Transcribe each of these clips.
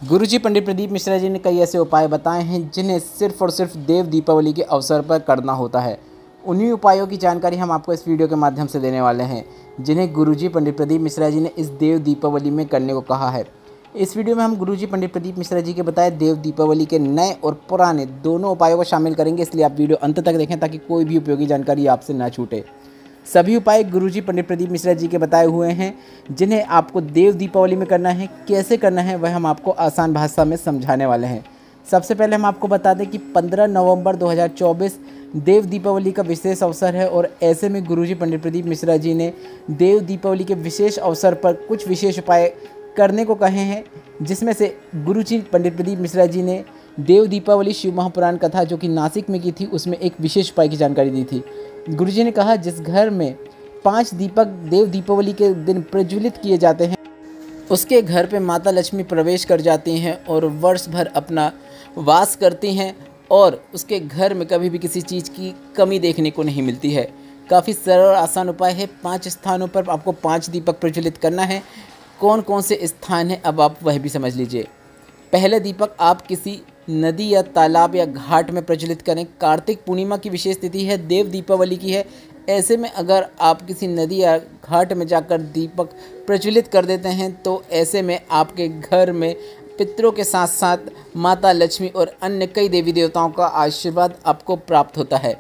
गुरुजी पंडित प्रदीप मिश्रा जी ने कई ऐसे उपाय बताए हैं जिन्हें सिर्फ और सिर्फ देव दीपावली के अवसर पर करना होता है। उन्हीं उपायों की जानकारी हम आपको इस वीडियो के माध्यम से देने वाले हैं जिन्हें गुरुजी पंडित प्रदीप मिश्रा जी ने इस देव दीपावली में करने को कहा है। इस वीडियो में हम गुरुजी पंडित प्रदीप मिश्रा जी के बताए देव दीपावली के नए और पुराने दोनों उपायों को शामिल करेंगे, इसलिए आप वीडियो अंत तक देखें ताकि कोई भी उपयोगी जानकारी आपसे ना छूटे। सभी उपाय गुरुजी पंडित प्रदीप मिश्रा जी के बताए हुए हैं जिन्हें आपको देव दीपावली में करना है। कैसे करना है वह हम आपको आसान भाषा में समझाने वाले हैं। सबसे पहले हम आपको बता दें कि 15 नवंबर 2024 देव दीपावली का विशेष अवसर है और ऐसे में गुरुजी पंडित प्रदीप मिश्रा जी ने देव दीपावली के विशेष अवसर पर कुछ विशेष उपाय करने को कहे हैं, जिसमें से गुरुजी पंडित प्रदीप मिश्रा जी ने देव दीपावली शिव महापुराण कथा जो कि नासिक में की थी उसमें एक विशेष उपाय की जानकारी दी थी। गुरुजी ने कहा जिस घर में 5 दीपक देव दीपावली के दिन प्रज्वलित किए जाते हैं उसके घर पे माता लक्ष्मी प्रवेश कर जाती हैं और वर्ष भर अपना वास करती हैं और उसके घर में कभी भी किसी चीज़ की कमी देखने को नहीं मिलती है। काफ़ी सरल और आसान उपाय है। 5 स्थानों पर आपको 5 दीपक प्रज्वलित करना है। कौन कौन से स्थान हैं अब आप वह भी समझ लीजिए। पहले दीपक आप किसी नदी या तालाब या घाट में प्रज्वलित करें। कार्तिक पूर्णिमा की विशेष तिथि है, देव दीपावली की है। ऐसे में अगर आप किसी नदी या घाट में जाकर दीपक प्रज्वलित कर देते हैं तो ऐसे में आपके घर में पितरों के साथ साथ माता लक्ष्मी और अन्य कई देवी देवताओं का आशीर्वाद आपको प्राप्त होता है।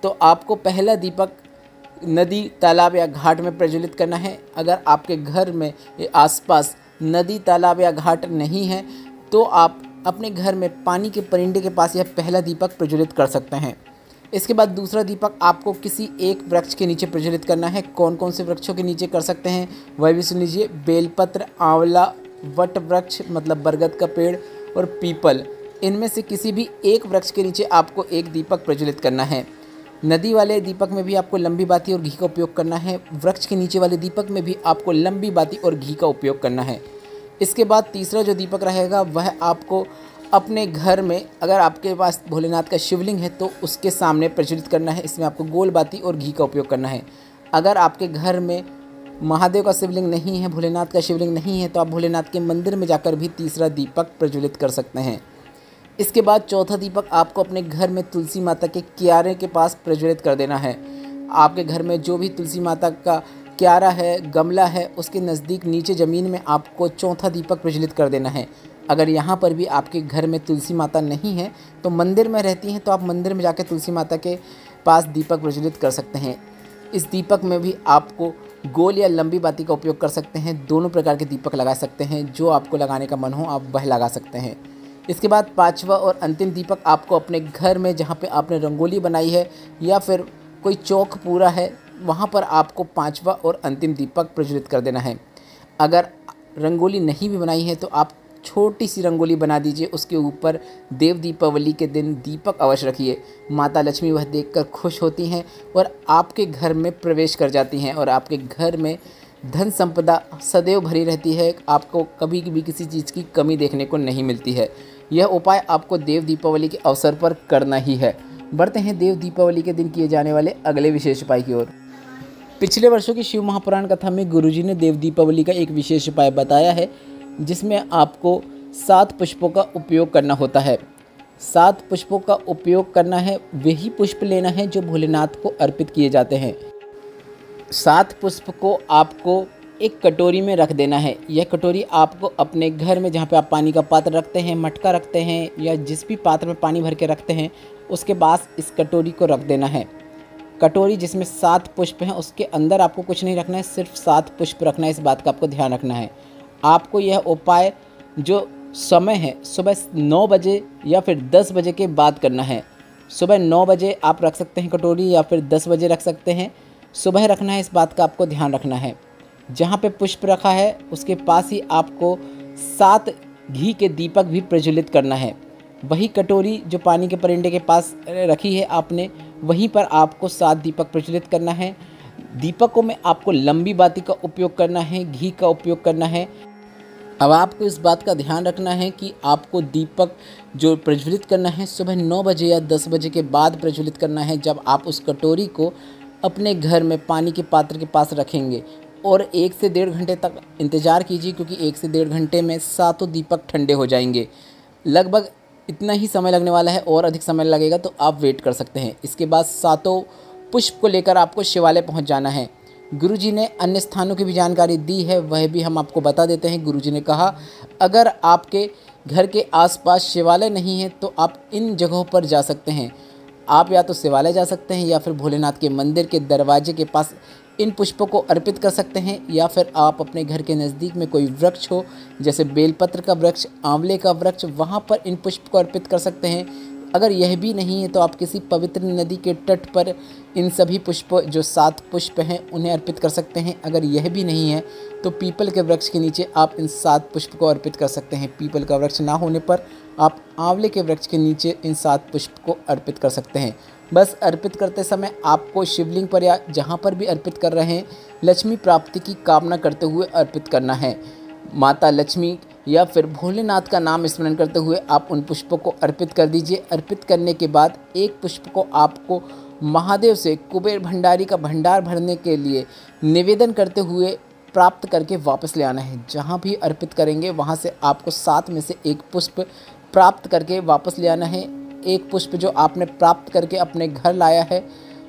तो आपको पहला दीपक नदी तालाब या घाट में प्रज्वलित करना है। अगर आपके घर में आसपास नदी तालाब या घाट नहीं है तो आप अपने घर में पानी के परिंदे के पास यह पहला दीपक प्रज्वलित कर सकते हैं। इसके बाद दूसरा दीपक आपको किसी एक वृक्ष के नीचे प्रज्वलित करना है। कौन कौन से वृक्षों के नीचे कर सकते हैं वह भी सुन लीजिए। बेलपत्र, आंवला, वट वृक्ष मतलब बरगद का पेड़ और पीपल, इनमें से किसी भी एक वृक्ष के नीचे आपको एक दीपक प्रज्वलित करना है। नदी वाले दीपक में भी आपको लंबी बाती और घी का उपयोग करना है। वृक्ष के नीचे वाले दीपक में भी आपको लंबी बाती और घी का उपयोग करना है। इसके बाद तीसरा जो दीपक रहेगा वह आपको अपने घर में, अगर आपके पास भोलेनाथ का शिवलिंग है तो उसके सामने प्रज्वलित करना है। इसमें आपको गोल बाती और घी का उपयोग करना है। अगर आपके घर में महादेव का शिवलिंग नहीं है, भोलेनाथ का शिवलिंग नहीं है, तो आप भोलेनाथ के मंदिर में जाकर भी तीसरा दीपक प्रज्वलित कर सकते हैं। इसके बाद चौथा दीपक आपको अपने घर में तुलसी माता के क्यारे के पास प्रज्वलित कर देना है। आपके घर में जो भी तुलसी माता का क्यारा है, गमला है, उसके नज़दीक नीचे ज़मीन में आपको चौथा दीपक प्रज्वलित कर देना है। अगर यहाँ पर भी आपके घर में तुलसी माता नहीं है तो मंदिर में रहती हैं तो आप मंदिर में जाकर तुलसी माता के पास दीपक प्रज्वलित कर सकते हैं। इस दीपक में भी आपको गोल या लंबी बाती का उपयोग कर सकते हैं। दोनों प्रकार के दीपक लगा सकते हैं, जो आपको लगाने का मन हो आप वह लगा सकते हैं। इसके बाद पाँचवा और अंतिम दीपक आपको अपने घर में जहाँ पे आपने रंगोली बनाई है या फिर कोई चौक पूरा है वहाँ पर आपको पाँचवा और अंतिम दीपक प्रज्वलित कर देना है। अगर रंगोली नहीं भी बनाई है तो आप छोटी सी रंगोली बना दीजिए, उसके ऊपर देव दीपावली के दिन दीपक अवश्य रखिए। माता लक्ष्मी वह देखकर खुश होती हैं और आपके घर में प्रवेश कर जाती हैं और आपके घर में धन संपदा सदैव भरी रहती है। आपको कभी भी किसी चीज़ की कमी देखने को नहीं मिलती है। यह उपाय आपको देव दीपावली के अवसर पर करना ही है। बढ़ते हैं देव दीपावली के दिन किए जाने वाले अगले विशेष उपाय की ओर। पिछले वर्षों की शिव महापुराण कथा में गुरुजी ने देव दीपावली का एक विशेष उपाय बताया है जिसमें आपको 7 पुष्पों का उपयोग करना होता है। 7 पुष्पों का उपयोग करना है, वही पुष्प लेना है जो भोलेनाथ को अर्पित किए जाते हैं। 7 पुष्प को आपको एक कटोरी में रख देना है। यह कटोरी आपको अपने घर में जहाँ पे आप पानी का पात्र रखते हैं, मटका रखते हैं या जिस भी पात्र में पानी भर के रखते हैं उसके पास इस कटोरी को रख देना है। कटोरी जिसमें 7 पुष्प हैं उसके अंदर आपको कुछ नहीं रखना है, सिर्फ 7 पुष्प रखना है। इस बात का आपको ध्यान रखना है। आपको यह उपाय जो समय है सुबह 9 बजे या फिर 10 बजे के बाद करना है। सुबह 9 बजे आप रख सकते हैं कटोरी या फिर 10 बजे रख सकते हैं। सुबह रखना है, इस बात का आपको ध्यान रखना है। जहाँ पे पुष्प रखा है उसके पास ही आपको 7 घी के दीपक भी प्रज्वलित करना है। वही कटोरी जो पानी के परिंदे के पास रखी है आपने, वहीं पर आपको 7 दीपक प्रज्वलित करना है। दीपकों में आपको लंबी बाती का उपयोग करना है, घी का उपयोग करना है। अब आपको इस बात का ध्यान रखना है कि आपको दीपक जो प्रज्वलित करना है सुबह 9 बजे या 10 बजे के बाद प्रज्वलित करना है। जब आप उस कटोरी को अपने घर में पानी के पात्र के पास रखेंगे और 1 से 1.5 घंटे तक इंतज़ार कीजिए, क्योंकि 1 से 1.5 घंटे में सातों दीपक ठंडे हो जाएंगे। लगभग इतना ही समय लगने वाला है, और अधिक समय लगेगा तो आप वेट कर सकते हैं। इसके बाद सातों पुष्प को लेकर आपको शिवालय पहुंच जाना है। गुरुजी ने अन्य स्थानों की भी जानकारी दी है, वह भी हम आपको बता देते हैं। गुरुजी ने कहा, अगर आपके घर के आसपास शिवालय नहीं है तो आप इन जगहों पर जा सकते हैं। आप या तो शिवालय जा सकते हैं, या फिर भोलेनाथ के मंदिर के दरवाजे के पास इन पुष्पों को अर्पित कर सकते हैं, या फिर आप अपने घर के नज़दीक में कोई वृक्ष हो, जैसे बेलपत्र का वृक्ष, आंवले का वृक्ष, वहाँ पर इन पुष्प को अर्पित कर सकते हैं। अगर यह भी नहीं है तो आप किसी पवित्र नदी के तट पर इन सभी पुष्प, जो 7 पुष्प हैं, उन्हें अर्पित कर सकते हैं। अगर यह भी नहीं है तो पीपल के वृक्ष के नीचे आप इन 7 पुष्प को अर्पित कर सकते हैं। पीपल का वृक्ष ना होने पर आप आंवले के वृक्ष के नीचे इन 7 पुष्प को अर्पित कर सकते हैं। बस अर्पित करते समय आपको शिवलिंग पर या जहाँ पर भी अर्पित कर रहे हैं, लक्ष्मी प्राप्ति की कामना करते हुए अर्पित करना है। माता लक्ष्मी या फिर भोलेनाथ का नाम स्मरण करते हुए आप उन पुष्पों को अर्पित कर दीजिए। अर्पित करने के बाद एक पुष्प को आपको महादेव से कुबेर भंडारी का भंडार भरने के लिए निवेदन करते हुए प्राप्त करके वापस ले आना है। जहाँ भी अर्पित करेंगे वहाँ से आपको 7 में से एक पुष्प प्राप्त करके वापस ले आना है। एक पुष्प जो आपने प्राप्त करके अपने घर लाया है,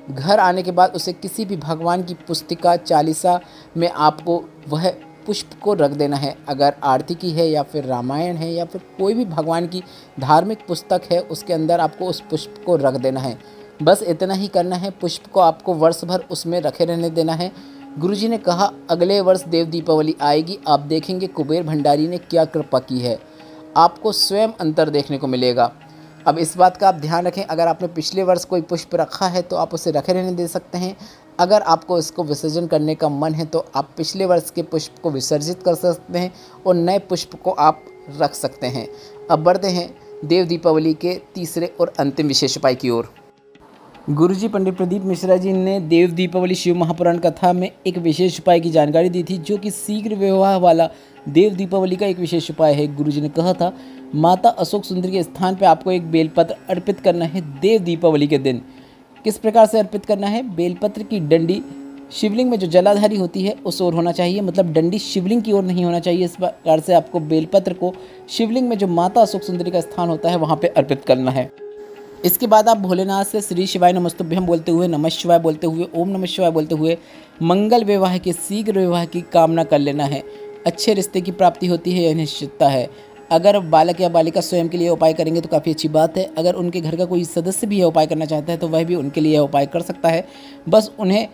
घर आने के बाद उसे किसी भी भगवान की पुस्तिका, चालीसा में आपको वह पुष्प को रख देना है। अगर आरती की है, या फिर रामायण है, या फिर कोई भी भगवान की धार्मिक पुस्तक है, उसके अंदर आपको उस पुष्प को रख देना है। बस इतना ही करना है। पुष्प को आपको वर्ष भर उसमें रखे रहने देना है। गुरुजी ने कहा, अगले वर्ष देव दीपावली आएगी, आप देखेंगे कुबेर भंडारी ने क्या कृपा की है। आपको स्वयं अंतर देखने को मिलेगा। अब इस बात का आप ध्यान रखें, अगर आपने पिछले वर्ष कोई पुष्प रखा है तो आप उसे रखे रहने दे सकते हैं। अगर आपको इसको विसर्जन करने का मन है तो आप पिछले वर्ष के पुष्प को विसर्जित कर सकते हैं और नए पुष्प को आप रख सकते हैं। अब बढ़ते हैं देव दीपावली के तीसरे और अंतिम विशेष उपाय की ओर। गुरुजी पंडित प्रदीप मिश्रा जी ने देव दीपावली शिव महापुराण कथा में एक विशेष उपाय की जानकारी दी थी, जो कि शीघ्र विवाह वाला देव दीपावली का एक विशेष उपाय है। गुरुजी ने कहा था, माता अशोक सुंदरी के स्थान पर आपको एक बेलपत्र अर्पित करना है देव दीपावली के दिन। किस प्रकार से अर्पित करना है? बेलपत्र की डंडी शिवलिंग में जो जलाधारी होती है उस ओर होना चाहिए, मतलब डंडी शिवलिंग की ओर नहीं होना चाहिए। इस प्रकार से आपको बेलपत्र को शिवलिंग में जो माता अशोक सुंदरी का स्थान होता है वहाँ पे अर्पित करना है। इसके बाद आप भोलेनाथ से श्री शिवाय नमस्तुभ्यम बोलते हुए, नमः शिवाय बोलते हुए, ओम नमः शिवाय बोलते हुए मंगल विवाह के शीघ्र विवाह की कामना कर लेना है। अच्छे रिश्ते की प्राप्ति होती है, यह निश्चितता है। अगर बालक या बालिका स्वयं के लिए उपाय करेंगे तो काफ़ी अच्छी बात है। अगर उनके घर का कोई सदस्य भी यह उपाय करना चाहता है तो वह भी उनके लिए यह उपाय कर सकता है। बस उन्हें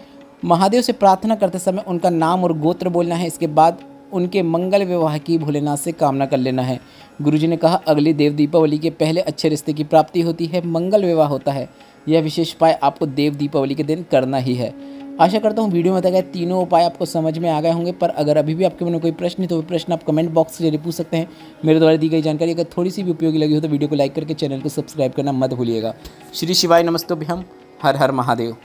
महादेव से प्रार्थना करते समय उनका नाम और गोत्र बोलना है। इसके बाद उनके मंगल विवाह की भोलेनाथ से कामना कर लेना है। गुरुजी ने कहा, अगली देव दीपावली के पहले अच्छे रिश्ते की प्राप्ति होती है, मंगल विवाह होता है। यह विशेष उपाय आपको देव दीपावली के दिन करना ही है। आशा करता हूँ वीडियो में बताए गए तीनों उपाय आपको समझ में आ गए होंगे, पर अगर अभी भी आपके मन में कोई प्रश्न है तो वो प्रश्न आप कमेंट बॉक्स से जरूर पूछ सकते हैं। मेरे द्वारा दी गई जानकारी अगर थोड़ी सी भी उपयोगी लगी हो तो वीडियो को लाइक करके चैनल को सब्सक्राइब करना मत भूलिएगा। श्री शिवाय नमस्तुभ्यम। हर हर महादेव।